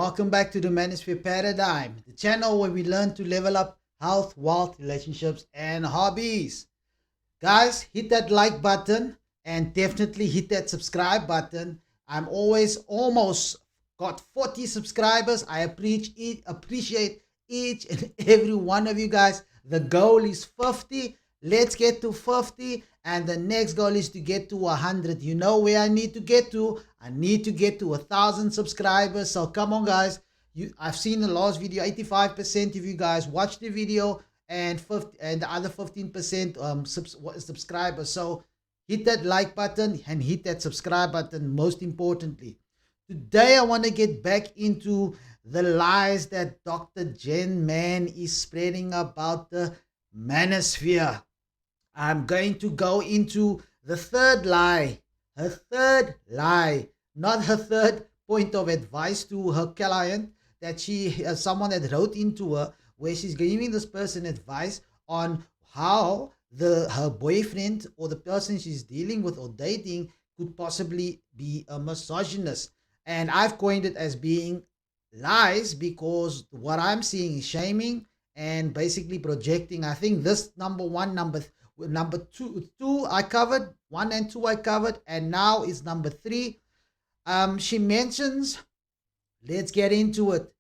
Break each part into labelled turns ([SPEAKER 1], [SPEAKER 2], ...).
[SPEAKER 1] Welcome back to the Manosphere Paradigm, the channel where we learn to level up health, wealth, relationships, and hobbies. Guys, hit that like button and definitely hit that subscribe button. I'm always almost got 40 subscribers. I appreciate each and every one of you guys. The goal is 50. Let's get to 50, and the next goal is to get to 100. You know where I need to get to? I need to get to 1,000 subscribers. So come on, guys. I've seen the last video, 85% of you guys watched the video, and the other 15% subscribers. So hit that like button and hit that subscribe button, most importantly. Today I want to get back into the lies that Dr. Jen Mann is spreading about the manosphere. I'm going to go into the third lie. Her third lie, not her third point of advice to her client, that someone that wrote into her, where she's giving this person advice on how her boyfriend or the person she's dealing with or dating could possibly be a misogynist. And I've coined it as being lies, because what I'm seeing is shaming and basically projecting. I think this number two I covered, 1 and 2 I covered, and now is number 3. She mentions, let's get into it.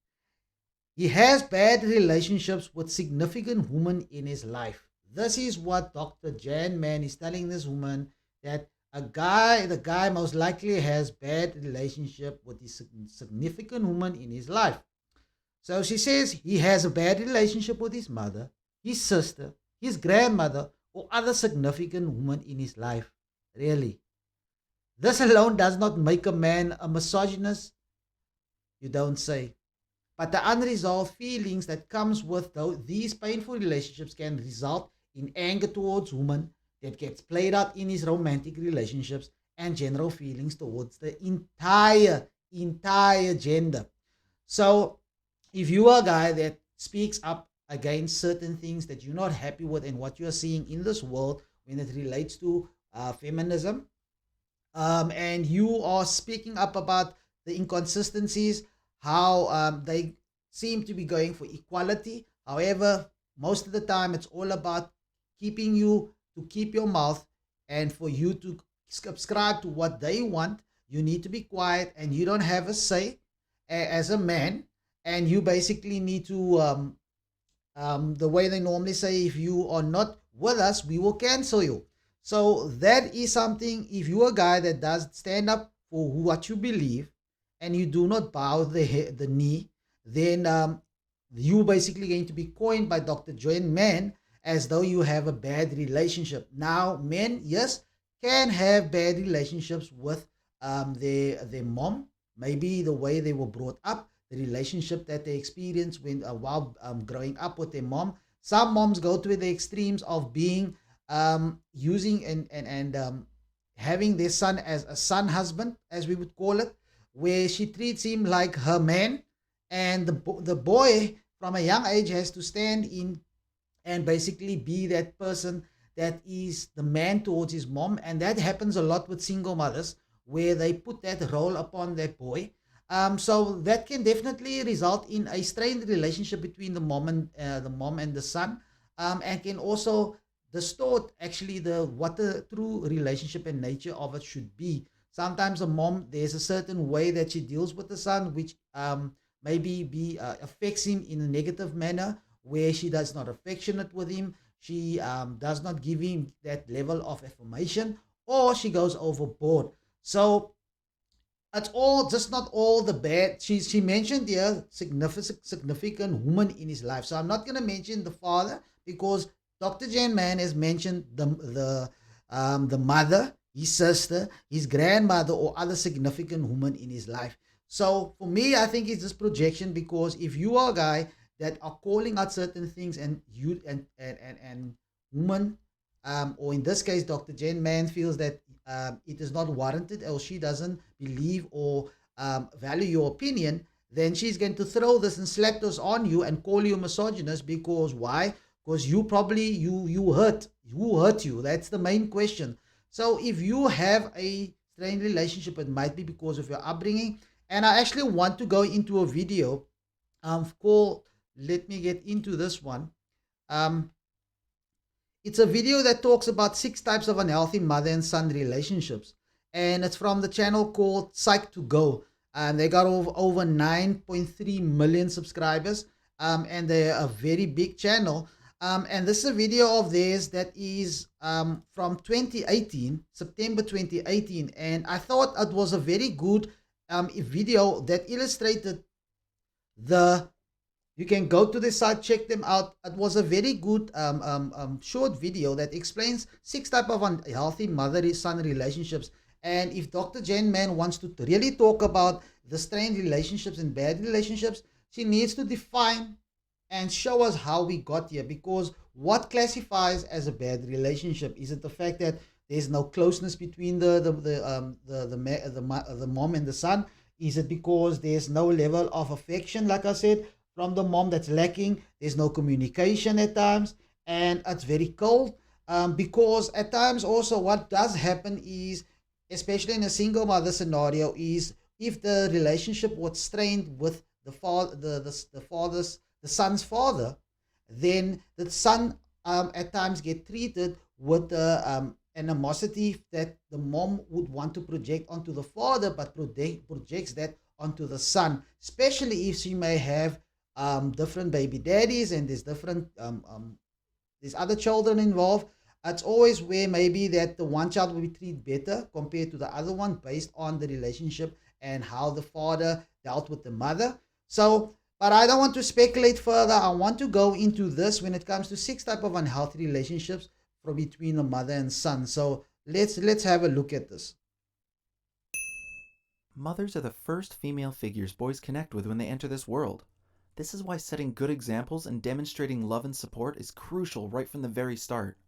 [SPEAKER 1] He has bad relationships with significant women in his life. This is what Dr. Jan Mann is telling this woman, that the guy most likely has bad relationship with his significant woman in his life. So she says he has a bad relationship with his mother, his sister, his grandmother, or other significant woman in his life. Really? This alone does not make a man a misogynist, you don't say. But the unresolved feelings that comes with these painful relationships can result in anger towards women that gets played out in his romantic relationships, and general feelings towards the entire gender. So if you are a guy that speaks up against certain things that you're not happy with and what you're seeing in this world when it relates to feminism, and you are speaking up about the inconsistencies, how they seem to be going for equality. However, most of the time it's all about keeping you to keep your mouth, and for you to subscribe to what they want. You need to be quiet and you don't have a say as a man, and you basically need to the way they normally say, if you are not with us, we will cancel you. So that is something. If you're a guy that does stand up for what you believe and you do not bow the knee, then you basically going to be coined by Dr. Jen Mann as though you have a bad relationship. Now, men, yes, can have bad relationships with their mom, maybe the way they were brought up, the relationship that they experienced while growing up with their mom. Some moms go to the extremes of being using and having their son as a son husband, as we would call it, where she treats him like her man, and the boy from a young age has to stand in and basically be that person that is the man towards his mom. And that happens a lot with single mothers, where they put that role upon their boy. So that can definitely result in a strained relationship between the mom and the son, and can also distort actually what the true relationship and nature of it should be. Sometimes a mom, there's a certain way that she deals with the son, which maybe affects him in a negative manner, where she does not affectionate with him, she does not give him that level of affirmation, or she goes overboard. So it's all just not all the bad. She mentioned here significant woman in his life. So I'm not going to mention the father, because Dr. Jan Mann has mentioned the mother, his sister, his grandmother, or other significant woman in his life. So for me, I think it's just projection, because if you are a guy that are calling out certain things, and you and woman, or in this case Dr. Jen Mann feels that it is not warranted, or she doesn't believe or value your opinion, then she's going to throw this and slap this on you and call you a misogynist. Because why? Because you probably who hurt you. That's the main question. So if you have a strained relationship, it might be because of your upbringing, And I actually want to go into a video called, let me get into this one. Um, it's a video that talks about 6 types of unhealthy mother and son relationships. And it's from the channel called Psych to Go. They got over 9.3 million subscribers. And they're a very big channel. And this is a video of theirs that is from 2018, September 2018. And I thought it was a very good video that illustrated the you can go to the site, check them out. It was a very good short video that explains 6 type of unhealthy mother-son relationships. And if Dr. Jen Mann wants to really talk about the strained relationships and bad relationships, she needs to define and show us how we got here. Because what classifies as a bad relationship? Is it the fact that there's no closeness between the mom and the son? Is it because there's no level of affection, like I said, from the mom that's lacking? There's no communication at times, and it's very cold. Because at times also what does happen is, especially in a single mother scenario, is if the relationship was strained with the father, the son's father, then the son at times get treated with the animosity that the mom would want to project onto the father, but projects that onto the son, especially if she may have different baby daddies and there's other children involved. It's always where maybe that the one child will be treated better compared to the other one based on the relationship and how the father dealt with the mother. So, but I don't want to speculate further. I want to go into this when it comes to 6 type of unhealthy relationships from between the mother and son. So let's have a look at this.
[SPEAKER 2] Mothers are the first female figures boys connect with when they enter this world. This is why setting good examples and demonstrating love and support is crucial right from the very start.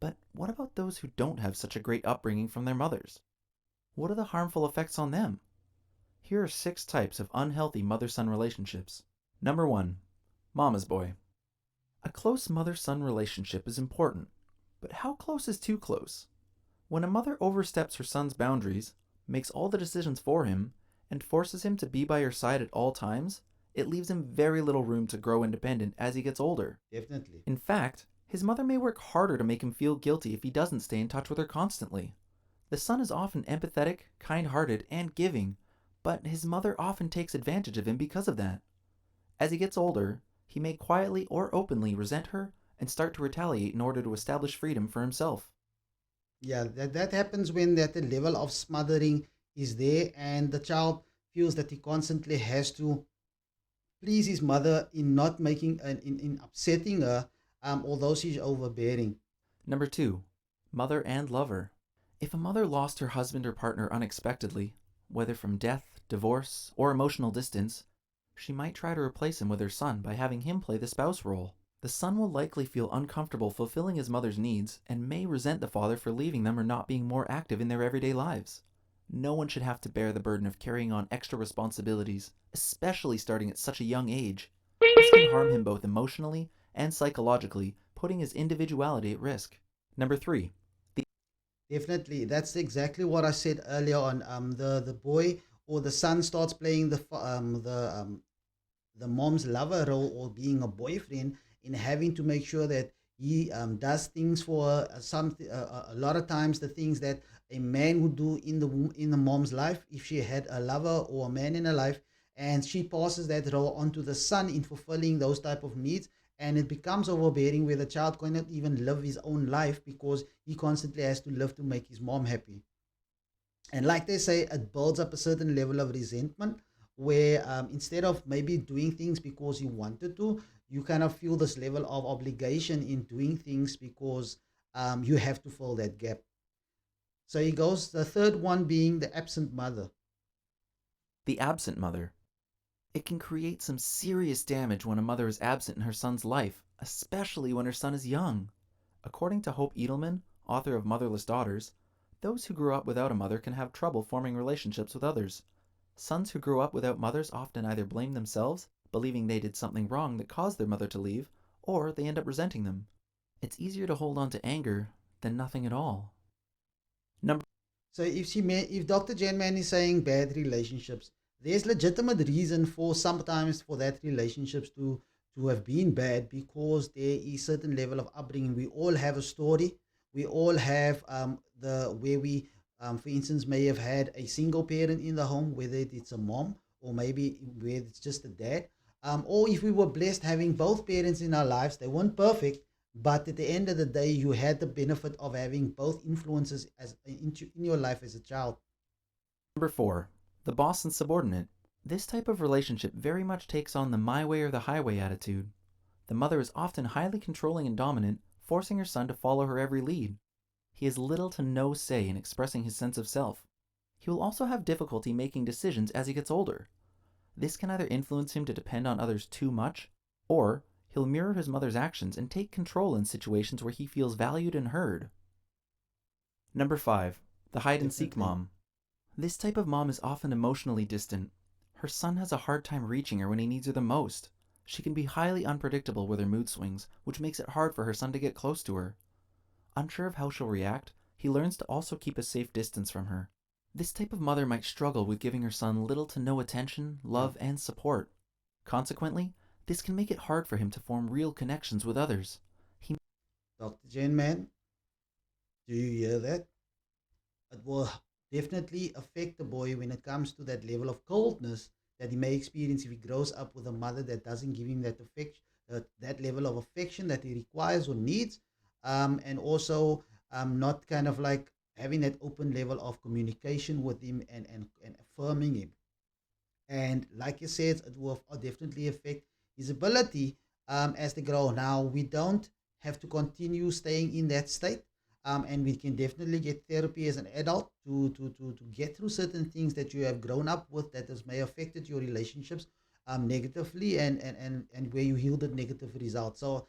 [SPEAKER 2] But what about those who don't have such a great upbringing from their mothers? What are the harmful effects on them? Here are 6 types of unhealthy mother-son relationships. Number 1. Mama's boy. A close mother-son relationship is important, but how close is too close? When a mother oversteps her son's boundaries, makes all the decisions for him, and forces him to be by her side at all times, it leaves him very little room to grow independent as he gets older.
[SPEAKER 1] Definitely.
[SPEAKER 2] In fact, his mother may work harder to make him feel guilty if he doesn't stay in touch with her constantly. The son is often empathetic, kind-hearted, and giving, but his mother often takes advantage of him because of that. As he gets older, he may quietly or openly resent her and start to retaliate in order to establish freedom for himself.
[SPEAKER 1] Yeah, that happens when that the level of smothering is there and the child feels that he constantly has to please his mother in not making in upsetting her, although she's overbearing.
[SPEAKER 2] Number 2. Mother and lover. If a mother lost her husband or partner unexpectedly, whether from death, divorce, or emotional distance, she might try to replace him with her son by having him play the spouse role. The son will likely feel uncomfortable fulfilling his mother's needs and may resent the father for leaving them or not being more active in their everyday lives. No one should have to bear the burden of carrying on extra responsibilities, especially starting at such a young age. This can harm him both emotionally and psychologically, putting his individuality at risk. Number 3.
[SPEAKER 1] Definitely, that's exactly what I said earlier on. The boy or the son starts playing the mom's lover role or being a boyfriend in having to make sure that he does things for a lot of times the things that a man would do in the mom's life if she had a lover or a man in her life, and she passes that role onto the son in fulfilling those type of needs, and it becomes overbearing where the child cannot even live his own life because he constantly has to live to make his mom happy. And like they say, it builds up a certain level of resentment where instead of maybe doing things because you wanted to, you kind of feel this level of obligation in doing things because you have to fill that gap. So he goes, the third one being the absent mother.
[SPEAKER 2] The absent mother. It can create some serious damage when a mother is absent in her son's life, especially when her son is young. According to Hope Edelman, author of Motherless Daughters, those who grew up without a mother can have trouble forming relationships with others. Sons who grew up without mothers often either blame themselves, believing they did something wrong that caused their mother to leave, or they end up resenting them. It's easier to hold on to anger than nothing at all.
[SPEAKER 1] So if Dr. Jenman is saying bad relationships, there's legitimate reason for sometimes for that relationships to have been bad because there is certain level of upbringing. We all have a story. We all have the where we for instance may have had a single parent in the home, whether it's a mom or maybe where it's just a dad, or if we were blessed having both parents in our lives. They weren't perfect, but at the end of the day you had the benefit of having both influences in your life as a child.
[SPEAKER 2] Number 4. The boss and subordinate. This type of relationship very much takes on the my way or the highway attitude. The mother is often highly controlling and dominant, forcing her son to follow her every lead. He has little to no say in expressing his sense of self. He will also have difficulty making decisions as he gets older. This can either influence him to depend on others too much, or he'll mirror his mother's actions and take control in situations where he feels valued and heard. Number 5. The hide and seek
[SPEAKER 1] Definitely.
[SPEAKER 2] mom. This type of mom is often emotionally distant. Her son has a hard time reaching her when he needs her the most. She can be highly unpredictable with her mood swings, which makes it hard for her son to get close to her. Unsure of how she'll react, he learns to also keep a safe distance from her. This type of mother might struggle with giving her son little to no attention,
[SPEAKER 1] Yeah.
[SPEAKER 2] love, and support. Consequently, this can make it hard for him to form real connections with others. He
[SPEAKER 1] Dr. Jen, man, do you hear that? It will definitely affect the boy when it comes to that level of coldness that he may experience if he grows up with a mother that doesn't give him that affection, that level of affection that he requires or needs, and also not kind of like having that open level of communication with him and affirming him. And like you said, it will definitely affect his ability as they grow. Now, we don't have to continue staying in that state. And we can definitely get therapy as an adult to get through certain things that you have grown up with that has may affected your relationships negatively and where you yielded negative results. So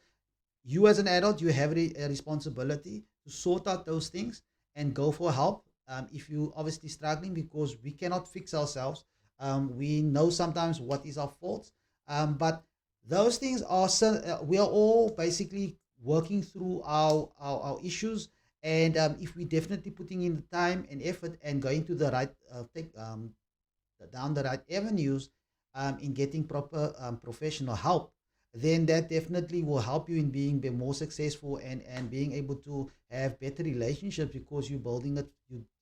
[SPEAKER 1] you as an adult, you have a responsibility to sort out those things and go for help. If you obviously struggling because we cannot fix ourselves, we know sometimes what is our faults, but those things are we are all basically working through our issues, and if we definitely putting in the time and effort and going to the right down the right avenues in getting proper professional help, then that definitely will help you in being more successful and being able to have better relationships because you're building it,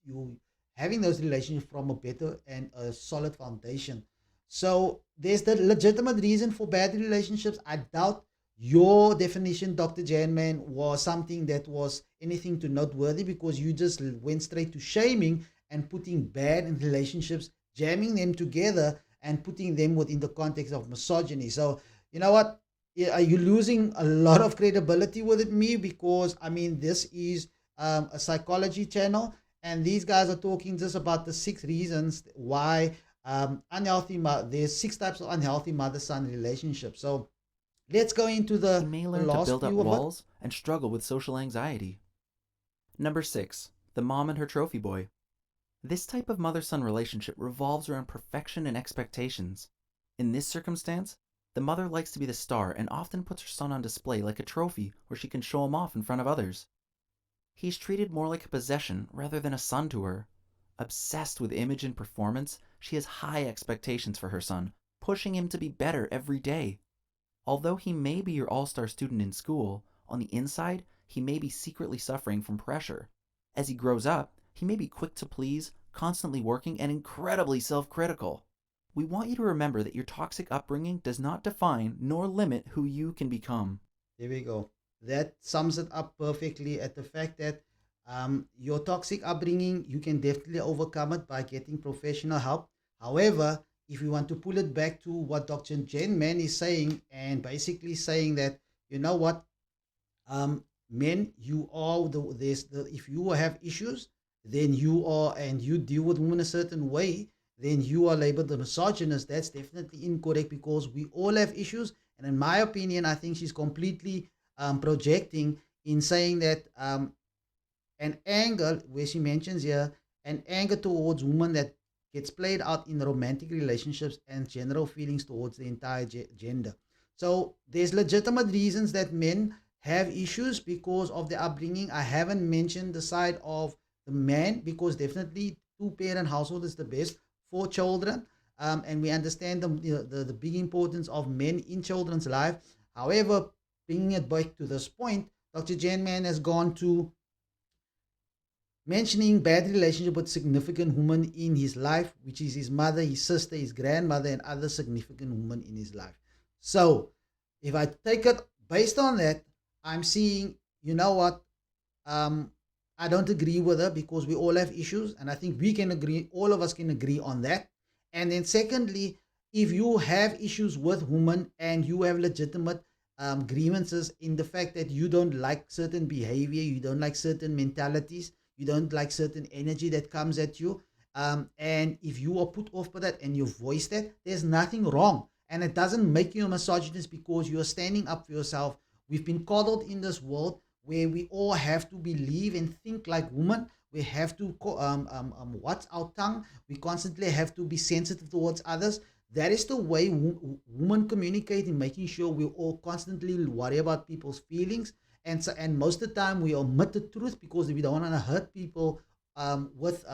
[SPEAKER 1] you having those relationships from a better and a solid foundation. So there's the legitimate reason for bad relationships. I doubt your definition, Dr. Janman, was something that was anything to noteworthy because you just went straight to shaming and putting bad in relationships, jamming them together and putting them within the context of misogyny. So, you know what? Are you losing a lot of credibility with me? Because, I mean, this is a psychology channel, and these guys are talking just about the 6 reasons why there's 6 types of unhealthy mother son relationships. So, let's go into
[SPEAKER 2] may
[SPEAKER 1] the
[SPEAKER 2] learn to
[SPEAKER 1] last
[SPEAKER 2] build up
[SPEAKER 1] few of it.
[SPEAKER 2] walls and struggle with social anxiety. Number 6. The mom and her trophy boy. This type of mother-son relationship revolves around perfection and expectations. In this circumstance, the mother likes to be the star and often puts her son on display like a trophy where she can show him off in front of others. He's treated more like a possession rather than a son to her. Obsessed with image and performance, she has high expectations for her son, pushing him to be better every day. Although he may be your all-star student in school, on the inside, he may be secretly suffering from pressure. As he grows up, he may be quick to please, constantly working, and incredibly self-critical. We want you to remember that your toxic upbringing does not define nor limit who you can become.
[SPEAKER 1] There we go. That sums it up perfectly at the fact that your toxic upbringing, you can definitely overcome it by getting professional help. However, if you want to pull it back to what Dr. Jen Mann is saying, and basically saying that, you know what, men, you are if you have issues, then you are, and you deal with women a certain way, then you are labeled a misogynist. That's definitely incorrect because we all have issues. And in my opinion, I think she's completely projecting in saying that an anger, where she mentions here, an anger towards women that gets played out in romantic relationships and general feelings towards the entire gender. So there's legitimate reasons that men have issues because of their upbringing. I haven't mentioned the side of the man because definitely two parent household is the best for children. and we understand the big importance of men in children's life. However, bringing it back to this point, Dr. Jen Man has gone to mentioning bad relationship with significant women in his life, which is his mother, his sister, his grandmother, and other significant women in his life. So, if I take it based on that, I'm seeing, you know what, I don't agree with her because we all have issues, and I think we can agree, all of us can agree on that. And then, secondly, if you have issues with women and you have legitimate grievances in the fact that you don't like certain behavior, you don't like certain mentalities, you don't like certain energy that comes at you, and if you are put off by that and you voice that, there's nothing wrong. And it doesn't make you a misogynist because you're standing up for yourself. We've been coddled in this world where we all have to believe and think like women. We have to watch our tongue. We constantly have to be sensitive towards others. That is the way women communicate, in making sure we all constantly worry about people's feelings. And most of the time we omit the truth because we don't want to hurt people with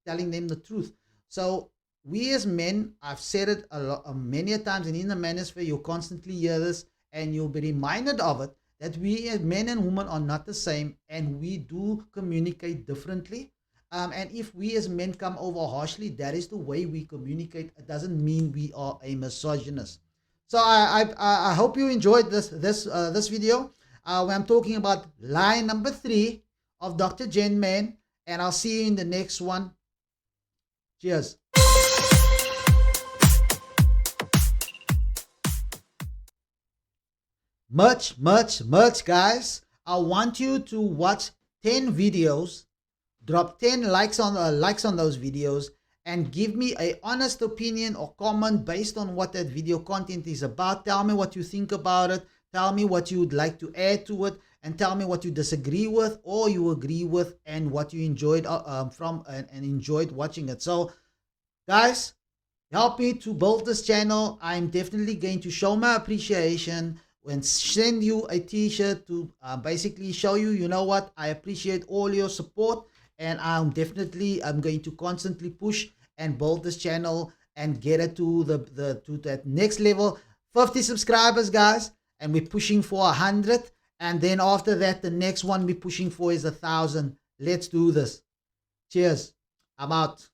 [SPEAKER 1] telling them the truth. So we as men, I've said it a lot, many a times, and in the manosphere you constantly hear this, and you'll be reminded of it, that we as men and women are not the same, and we do communicate differently. And if we as men come over harshly, that is the way we communicate. It doesn't mean we are a misogynist. So I hope you enjoyed this video where I'm talking about line number 3 of Dr. Jen Man, and I'll see you in the next one. Cheers. Much, guys. I want you to watch 10 videos, drop 10 likes on those videos, and give me a honest opinion or comment based on what that video content is about. Tell me what you think about it. Tell me what you would like to add to it, and tell me what you disagree with or you agree with, and what you enjoyed from and enjoyed watching it. So, guys, help me to build this channel. I'm definitely going to show my appreciation and send you a t-shirt to basically show you, you know what, I appreciate all your support, and I'm going to constantly push and build this channel and get it to that next level. 50 subscribers, guys, and we're pushing for 100, and then after that the next one we're pushing for is 1,000. Let's do this. Cheers. I'm out.